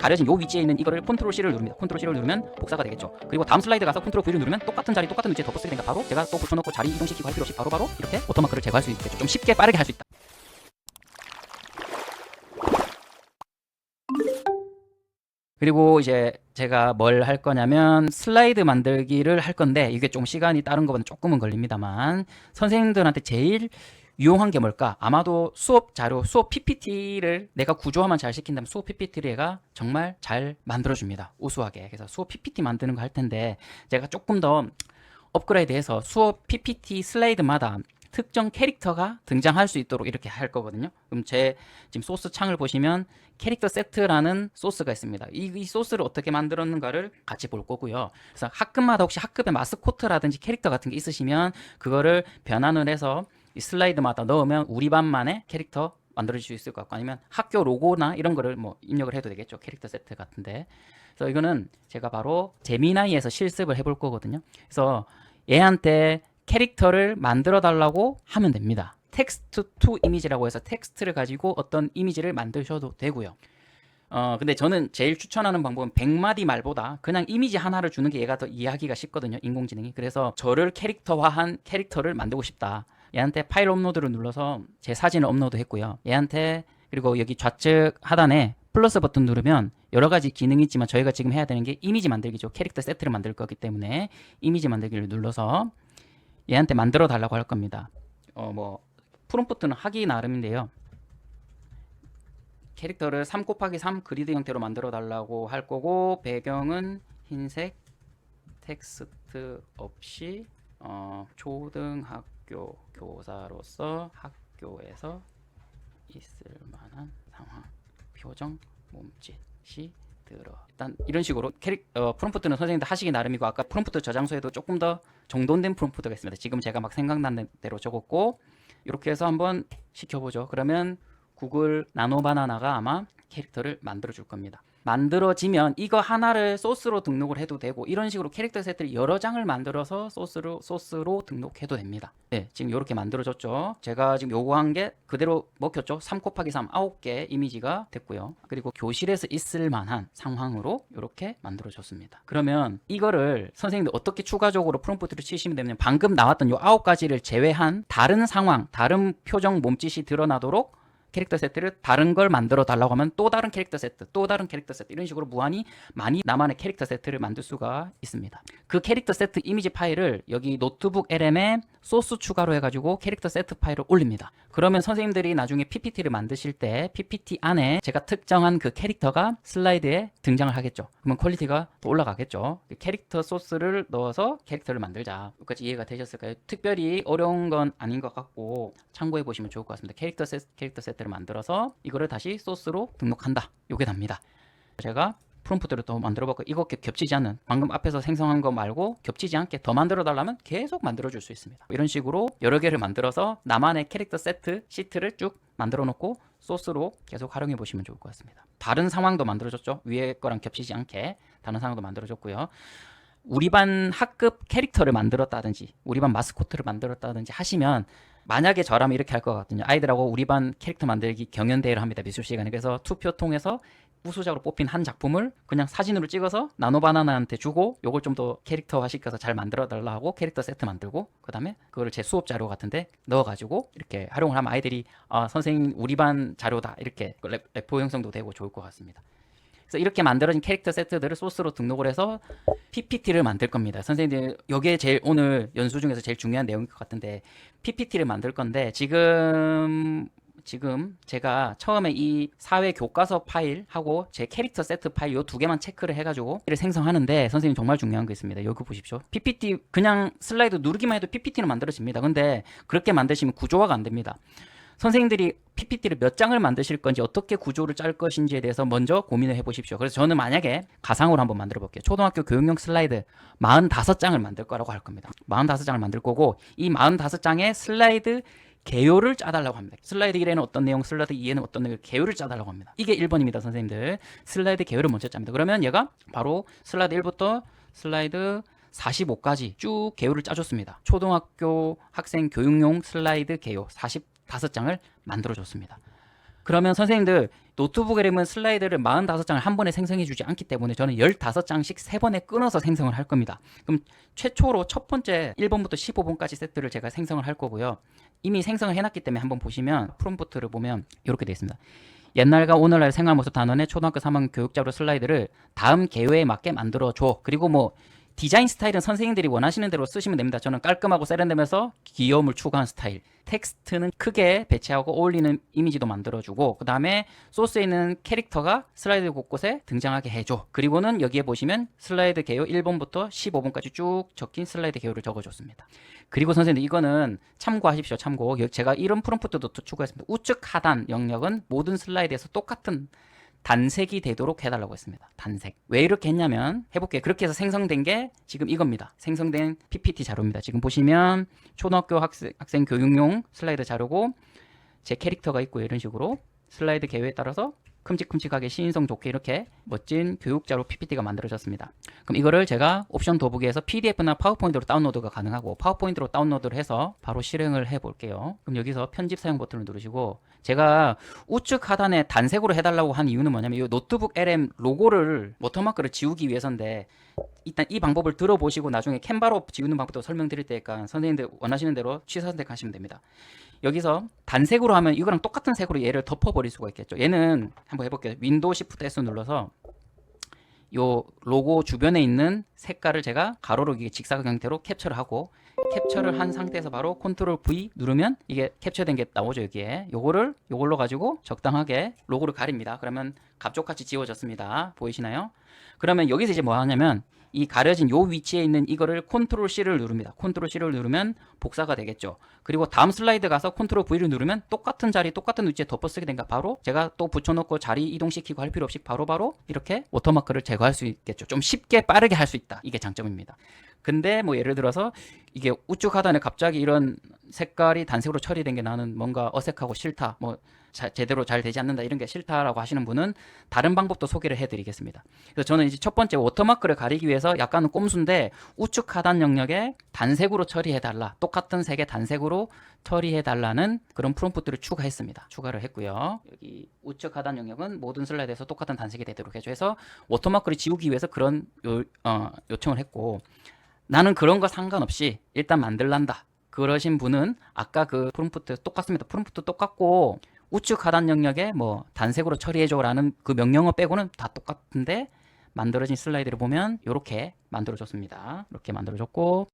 가려진 요 위치에 있는 이거를 컨트롤 C를 누릅니다. 컨트롤 C를 누르면 복사가 되겠죠. 그리고 다음 슬라이드 가서 컨트롤 V를 누르면 똑같은 자리 똑같은 위치에 덮어쓰게 되니까 바로 제가 또 붙여놓고 자리 이동시키고 할 필요 없이 바로바로 이렇게 워터마크를 제거할 수 있겠죠. 좀 쉽게 빠르게 할 수 있다. 그리고 이제 제가 뭘 할 거냐면 슬라이드 만들기를 할 건데 이게 좀 시간이 다른 것보다 조금은 걸립니다만 선생님들한테 제일 유용한 게 뭘까? 아마도 수업 자료, 수업 PPT를 내가 구조화만 잘 시킨다면 수업 PPT를 얘가 정말 잘 만들어줍니다. 우수하게. 그래서 수업 PPT 만드는 거 할 텐데 제가 조금 더 업그레이드해서 수업 PPT 슬라이드마다 특정 캐릭터가 등장할 수 있도록 이렇게 할 거거든요. 그럼 제 지금 소스 창을 보시면 캐릭터 세트라는 소스가 있습니다. 이 소스를 어떻게 만들었는가를 같이 볼 거고요. 그래서 학급마다 혹시 학급의 마스코트라든지 캐릭터 같은 게 있으시면 그거를 변환을 해서 이 슬라이드마다 넣으면 우리 반만의 캐릭터 만들어줄 수 있을 것 같고 아니면 학교 로고나 이런 거를 뭐 입력을 해도 되겠죠. 캐릭터 세트 같은데. 그래서 이거는 제가 바로 제미나이에서 실습을 해볼 거거든요. 그래서 얘한테 캐릭터를 만들어 달라고 하면 됩니다. 텍스트 투 이미지라고 해서 텍스트를 가지고 어떤 이미지를 만드셔도 되고요. 근데 저는 제일 추천하는 방법은 100마디 말보다 그냥 이미지 하나를 주는 게 얘가 더 이해하기가 쉽거든요. 인공지능이. 그래서 저를 캐릭터화한 캐릭터를 만들고 싶다. 얘한테 파일 업로드를 눌러서 제 사진을 업로드 했고요. 얘한테 그리고 여기 좌측 하단에 플러스 버튼 누르면 여러 가지 기능이 있지만 저희가 지금 해야 되는 게 이미지 만들기죠. 캐릭터 세트를 만들 거기 때문에 이미지 만들기를 눌러서 얘한테 만들어 달라고 할 겁니다. 뭐 프롬프트는 하기 나름인데요. 캐릭터를 3 곱하기 3 그리드 형태로 만들어 달라고 할 거고 배경은 흰색 텍스트 없이 초등학교 교사로서 학교에서 있을 만한 상황 표정 몸짓이 들어 일단 이런 식으로 프롬프트는 선생님들 하시기 나름이고 아까 프롬프트 저장소에도 조금 더 정돈된 프롬프트가 있습니다. 지금 제가 막 생각난 대로 적었고 이렇게 해서 한번 시켜보죠. 그러면 구글 나노 바나나가 아마 캐릭터를 만들어 줄 겁니다. 만들어지면 이거 하나를 소스로 등록을 해도 되고 이런 식으로 캐릭터 세트를 여러 장을 만들어서 소스로 등록해도 됩니다. 네, 지금 이렇게 만들어졌죠. 제가 지금 요구한 게 그대로 먹혔죠. 3 곱하기 3 9개 이미지가 됐고요. 그리고 교실에서 있을 만한 상황으로 이렇게 만들어졌습니다. 그러면 이거를 선생님들 어떻게 추가적으로 프롬프트를 치시면 되냐면 방금 나왔던 요 9가지를 제외한 다른 상황, 다른 표정 몸짓이 드러나도록 캐릭터 세트를 다른 걸 만들어 달라고 하면 또 다른 캐릭터 세트, 또 다른 캐릭터 세트 이런 식으로 무한히 많이 나만의 캐릭터 세트를 만들 수가 있습니다. 그 캐릭터 세트 이미지 파일을 여기 노트북 LM에 소스 추가로 해가지고 캐릭터 세트 파일을 올립니다. 그러면 선생님들이 나중에 PPT를 만드실 때 PPT 안에 제가 특정한 그 캐릭터가 슬라이드에 등장을 하겠죠. 그러면 퀄리티가 또 올라가겠죠. 캐릭터 소스를 넣어서 캐릭터를 만들자. 여기까지 이해가 되셨을까요? 특별히 어려운 건 아닌 것 같고 참고해 보시면 좋을 것 같습니다. 캐릭터 세트를 만들어서 이거를 다시 소스로 등록한다. 요게 답니다. 제가 프롬프트를 또 만들어 볼게요. 이거 겹치지 않는 방금 앞에서 생성한 거 말고 겹치지 않게 더 만들어 달라면 계속 만들어 줄 수 있습니다. 이런 식으로 여러 개를 만들어서 나만의 캐릭터 세트 시트를 쭉 만들어 놓고 소스로 계속 활용해 보시면 좋을 것 같습니다. 다른 상황도 만들어졌죠. 위에 거랑 겹치지 않게 다른 상황도 만들어졌고요. 우리 반 학급 캐릭터를 만들었다든지 우리 반 마스코트를 만들었다든지 하시면 만약에 저라면 이렇게 할 것 같거든요. 아이들하고 우리 반 캐릭터 만들기 경연대회를 합니다. 미술 시간에. 그래서 투표 통해서 우수작으로 뽑힌 한 작품을 그냥 사진으로 찍어서 나노바나나한테 주고 요걸 좀 더 캐릭터화 시켜서 잘 만들어 달라 하고 캐릭터 세트 만들고 그 다음에 그거를 제 수업 자료 같은데 넣어가지고 이렇게 활용을 하면 아이들이 선생님 우리 반 자료다 이렇게 레포 형성도 되고 좋을 것 같습니다. 그래서 이렇게 만들어진 캐릭터 세트들을 소스로 등록을 해서 PPT를 만들 겁니다. 선생님들 이게 제일 오늘 연수 중에서 제일 중요한 내용일 것 같은데 PPT를 만들 건데 지금 제가 처음에 이 사회 교과서 파일하고 제 캐릭터 세트 파일 요 두 개만 체크를 해가지고 이를 생성하는데 선생님 정말 중요한 거 있습니다. 여기 보십시오. PPT 그냥 슬라이드 누르기만 해도 PPT는 만들어집니다. 근데 그렇게 만드시면 구조화가 안 됩니다. 선생님들이 PPT를 몇 장을 만드실 건지 어떻게 구조를 짤 것인지에 대해서 먼저 고민을 해보십시오. 그래서 저는 만약에 가상으로 한번 만들어 볼게요. 초등학교 교육용 슬라이드 45장을 만들 거라고 할 겁니다. 45장을 만들 거고 이 45장의 슬라이드 개요를 짜달라고 합니다. 슬라이드 1에는 어떤 내용, 슬라이드 2에는 어떤 내용, 개요를 짜달라고 합니다. 이게 1번입니다, 선생님들. 슬라이드 개요를 먼저 짭니다. 그러면 얘가 바로 슬라이드 1부터 슬라이드 45까지 쭉 개요를 짜줬습니다. 초등학교 학생 교육용 슬라이드 개요 45장을 만들어줬습니다. 그러면 선생님들 노트북 이름은 슬라이드를 45장을 한 번에 생성해 주지 않기 때문에 저는 15장씩 3번에 끊어서 생성을 할 겁니다. 그럼 최초로 첫 번째 1번부터 15번까지 세트를 제가 생성을 할 거고요. 이미 생성을 해놨기 때문에 한번 보시면 프롬프트를 보면 이렇게 되어 있습니다. 옛날과 오늘날 생활 모습 단원의 초등학교 3학년 교육자료 슬라이드를 다음 개요에 맞게 만들어줘. 그리고 뭐 디자인 스타일은 선생님들이 원하시는 대로 쓰시면 됩니다. 저는 깔끔하고 세련되면서 귀여움을 추구한 스타일. 텍스트는 크게 배치하고 어울리는 이미지도 만들어주고, 그 다음에 소스에 있는 캐릭터가 슬라이드 곳곳에 등장하게 해줘. 그리고는 여기에 보시면 슬라이드 개요 1번부터 15번까지 쭉 적힌 슬라이드 개요를 적어줬습니다. 그리고 선생님들 이거는 참고하십시오. 참고. 제가 이런 프롬프트도 추가했습니다. 우측 하단 영역은 모든 슬라이드에서 똑같은 단색이 되도록 해달라고 했습니다. 단색. 왜 이렇게 했냐면 해볼게요. 그렇게 해서 생성된 게 지금 이겁니다. 생성된 PPT 자료입니다. 지금 보시면 초등학교 학생 교육용 슬라이드 자료고 제 캐릭터가 있고요. 이런 식으로 슬라이드 개요에 따라서 큼직큼직하게 시인성 좋게 이렇게 멋진 교육자료 PPT가 만들어졌습니다. 그럼 이거를 제가 옵션 더보기에서 PDF나 파워포인트로 다운로드가 가능하고 파워포인트로 다운로드를 해서 바로 실행을 해 볼게요. 그럼 여기서 편집 사용 버튼을 누르시고 제가 우측 하단에 단색으로 해달라고 한 이유는 뭐냐면 이 노트북 LM 로고를 워터마크를 지우기 위해서인데 일단 이 방법을 들어보시고 나중에 캔바로 지우는 방법도 설명드릴 테니까 선생님들 원하시는 대로 취사 선택하시면 됩니다. 여기서 단색으로 하면 이거랑 똑같은 색으로 얘를 덮어버릴 수가 있겠죠. 얘는 한번 해볼게요. 윈도우 시프트 S 눌러서 요 로고 주변에 있는 색깔을 제가 가로로 직사각 형태로 캡처를 하고 캡처를 한 상태에서 바로 컨트롤 V 누르면 이게 캡처된 게 나오죠. 여기에 요걸로 가지고 적당하게 로고를 가립니다. 그러면 갑족같이 지워졌습니다. 보이시나요? 그러면 여기서 이제 뭐 하냐면 이 가려진 요 위치에 있는 이거를 컨트롤 C를 누릅니다. 컨트롤 C를 누르면 복사가 되겠죠. 그리고 다음 슬라이드 가서 컨트롤 V를 누르면 똑같은 자리 똑같은 위치에 덮어쓰게 되니까 바로 제가 또 붙여놓고 자리 이동시키고 할 필요 없이 바로바로 이렇게 워터마크를 제거할 수 있겠죠. 좀 쉽게 빠르게 할 수 있다. 이게 장점입니다. 근데 뭐 예를 들어서 이게 우측 하단에 갑자기 이런 색깔이 단색으로 처리된 게 나는 뭔가 어색하고 싫다. 뭐 제대로 잘 되지 않는다 이런 게 싫다라고 하시는 분은 다른 방법도 소개를 해드리겠습니다. 그래서 저는 이제 첫 번째 워터마크를 가리기 위해서 약간은 꼼수인데 우측 하단 영역에 단색으로 처리해달라. 똑같은 색의 단색으로 처리해달라는 그런 프롬프트를 추가했습니다. 추가를 했고요. 여기 우측 하단 영역은 모든 슬라이드에서 똑같은 단색이 되도록 해줘. 해서 워터마크를 지우기 위해서 그런 요청을 했고 나는 그런 거 상관없이 일단 만들란다. 그러신 분은 아까 그 프롬프트 똑같습니다. 프롬프트 똑같고 우측 하단 영역에 뭐 단색으로 처리해줘라는 그 명령어 빼고는 다 똑같은데 만들어진 슬라이드를 보면 이렇게 만들어졌습니다. 이렇게 만들어졌고